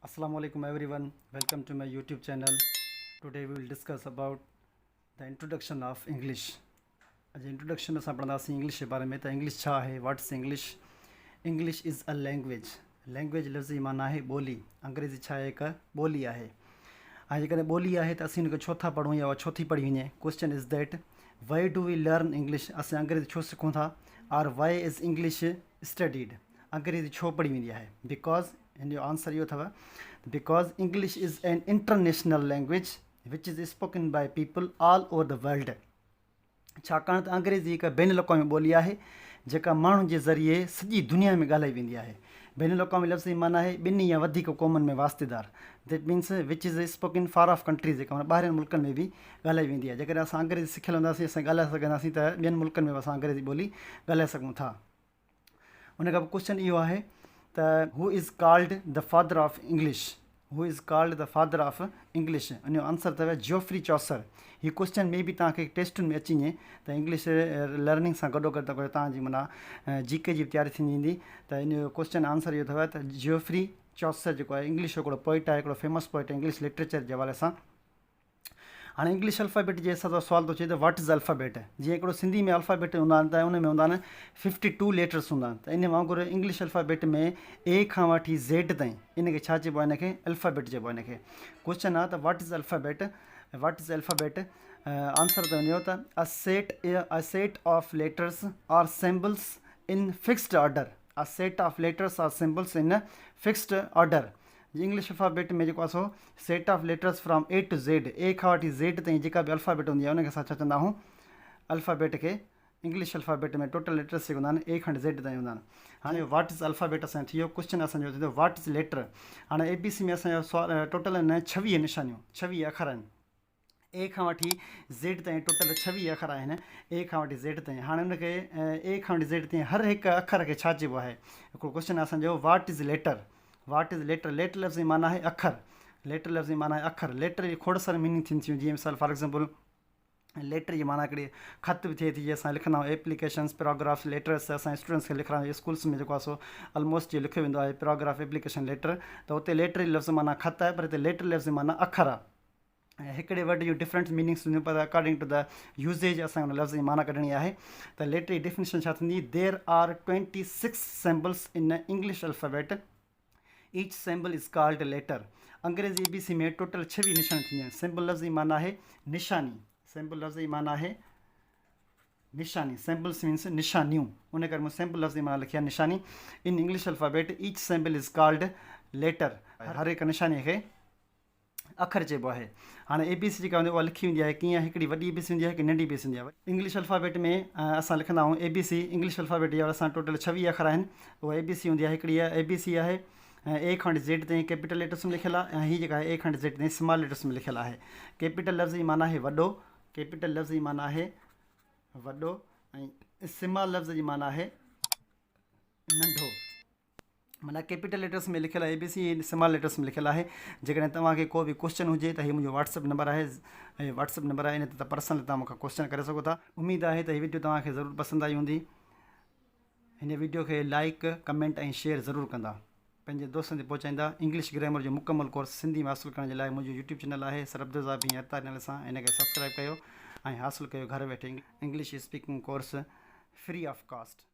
Assalamualaikum everyone, welcome to my YouTube channel. Today we will discuss about the introduction of English. आज introduction में असां पढ़ंदासीं English जे बारे में। त इंग्लिश छा आहे, what is English? English is a language. Language लफ़्ज़ जी माना आहे ॿोली। अंग्रेज़ी छा आहे, हिकु ॿोली आहे। ऐं जेकॾहिं ॿोली आहे त असीं हुनखे छो था पढ़ूं या छो थी पढ़ी वञे। Question is that why do we learn English? असां अंग्रेज़ी छो सिखूं था? और वाई इज़ इंग्लिश स्टडीड? अंग्रेज़ी छो पढ़ी वेंदी आहे? बिकॉज़ हिन जो आंसर इहो अथव, because English is an international language which is spoken by people all over the world. छाकाणि त अंग्रेज़ी हिकु बैन अवी ॿोली आहे जेका माण्हुनि जे ज़रिए सॼी दुनिया में ॻाल्हाई वेंदी आहे। बैन अवी लफ़्ज़ जी माना आहे ॿिनी या वधीक क़ौमुनि में वास्तेदार। That means which is spoken far of countries, जेका ॿाहिरिनि मुल्कनि में बि ॻाल्हाई वेंदी आहे। जेकॾहिं असां अंग्रेज़ी सिखियल हूंदासीं, असां ॻाल्हाए सघंदासीं त ॿियनि मुल्कनि में बि असां अंग्रेज़ी ॿोली ॻाल्हाए सघूं था। उन खां पोइ क्वेश्चन इहो आहे त who is called the father of English? Who is called the father of English? उन जो आंसर अथव जोफ्री चॉसर। हीउ क्वेश्चन में बि तव्हांखे टेस्टुनि में अची वञे त इंग्लिश लर्निंग सां गॾोगॾु त तव्हांजी माना जीके जी तयारी थींदी ईंदी। त इन जो क्वेश्चन आंसर इहो अथव त जोफ्री चॉसर जेको आहे इंग्लिश जो हिकिड़ो पोइट आहे, हिकिड़ो फेमस पोइट आहे इंग्लिश लिटरेचर जे हवाले सां। हाणे इंग्लिश अल्फ़ाबेट जे हिसाब सां सुवाल थो अचे त व्हाट इज़ अल्फ़ाबेट? जीअं हिकिड़ो सिंधी में अल्फ़ाबेट हूंदा आहिनि त उन में हूंदा आहिनि 52 लेटर्स हूंदा आहिनि। त इन वांगुरु इंग्लिश अल्फ़ाबेट में ए खां वठी ज़ेड ताईं इनखे छा चइबो आहे? इनखे अल्फ़ाबेट चइबो आहे। इनखे क्वेश्चन आहे त what is alphabet? What is alphabet? Answer त वञो त a set of letters or symbols in fixed order. A set of letters or symbols in fixed order. English alphabet में जेको आहे सो set of letters from A to Z, A खां वठी Z ताईं जेका बि अल्फ़ाबेट हूंदी आहे उनखे असां छा चवंदा आहियूं? अल्फ़ाबेट खे। इंग्लिश अल्फ़ाबेट में टोटल लेटर्स जेके हूंदा आहिनि ए खां ज़ेड ताईं हूंदा आहिनि। हाणे व्हाट इज़ अल्फ़ाबेट असांजो थी वियो। क्वेश्चन असांजो थी वियो व्हाट इज़ लेटर। हाणे ABC में असांजो सवाल टोटल आहिनि 26 निशानियूं, 26 अखर आहिनि। ए खां वठी ज़ेड ताईं टोटल 26 अखर आहिनि, ए खां वठी ज़ेड ताईं। हाणे हुनखे ए खां वठी ज़ेड ताईं हर हिकु अखर खे छा चइबो आहे? हिकिड़ो क्वेश्चन आहे असांजो what is letter? What is letter? Letter लफ़्ज़ जी माना आहे अखर। लेटर लफ़्ज़ जी माना आहे अखर। लेटर जी खोड़ सारी मीनिंग थींदियूं थियूं। जीअं मिसाल फॉर एग्ज़ाम्पल लेटर जी माना हिकिड़ी ख़त बि थिए थी, जीअं असां लिखंदा आहियूं एप्लीकेशन्स, पैराग्राफ्स, लेटर्स। असां स्टूडेंट्स खे लिखंदा आहियूं स्कूल्स में जेको आहे सो ऑलमोस्ट जो लिखियो वेंदो आहे पैराग्राफ, एप्लीकेशन, लेटर। त उते लेटर जी लफ़्ज़ माना ख़त आहे, पर हिते लेटर लफ़्ज़ जी माना अखर आहे। ऐं हिकिड़े वर्ड जूं डिफरेंट मीनिंग्स हूंदियूं, पर अकॉर्डिंग टू द यूज़ेज असां हुन लफ़्ज़ जी माना कढणी आहे। त लेटर जी डेफिनेशन छा थींदी? There are 26 symbols in English alphabet, each symbol is called letter. अंग्रेज़ी ABC में टोटल 26 निशान थींदियूं आहिनि। सिम्बल लफ़्ज़ जी माना आहे निशानी। सिम्बल लफ़्ज़ जी माना आहे निशानी। सिम्बल्स मीन्स निशानियूं। उन करे मूं सिम्बल लफ़्ज़ जी माना लिखी आहे निशानी। In English alphabet each symbol is called letter. हर हिकु निशानीअ खे अखर चइबो आहे। हाणे ABC जेका हूंदी आहे उहा लिखी वेंदी आहे कीअं? हिकिड़ी वॾी ABC हूंदी आहे, हिकु नंढी ABC हूंदी आहे। इंग्लिश अल्फ़ाबेट में असां लिखंदा आहियूं ABC। इंग्लिश अल्फ़ाबेट जे असां टोटल 26 अखर आहिनि। उहा ABC हूंदी आहे। हिकिड़ी ABC आहे ए खां वठी ज़ेड ताईं कैपिटल लेटर्स में लिखियलु आहे, ऐं हीअ जेका आहे ए खां वठी ज़ेड ताईं स्मॉल लेटर्स में लिखियलु आहे। कैपिटल लफ़्ज़ जी माना आहे वॾो। कैपिटल लफ़्ज़ जी माना आहे वॾो, ऐं स्मॉल लफ़्ज़ जी माना आहे नंढो। माना कैपिटल लेटर्स में लिखियलु आहे ABC, स्मॉल लेटर्स में लिखियलु आहे। जेकॾहिं तव्हांखे को बि क्वेश्चन हुजे त हीउ मुंहिंजो व्हाट्सअप नंबर आहे, ऐं व्हाट्सअप नंबर आहे, इन ते पर्सनल तव्हां मूंखां क्वेश्चन करे सघो था। उमेदु आहे त हीअ वीडियो तव्हांखे ज़रूरु पसंदि आई हूंदी। हिन वीडियो खे लाइक, कमेंट ऐं शेयर ज़रूरु कंदा, पंहिंजे दोस्तनि ते पहुचाईंदा। इंग्लिश ग्रामर जो मुकमल कोर्स सिंधी में हासिलु करण जे लाइ मुंहिंजो यूट्यूब चैनल आहे सरबदुज़ा बी अता चैनल सां इनखे सब्सक्राइब कयो ऐं हासिलु कयो घर वेठे English speaking course free of cost.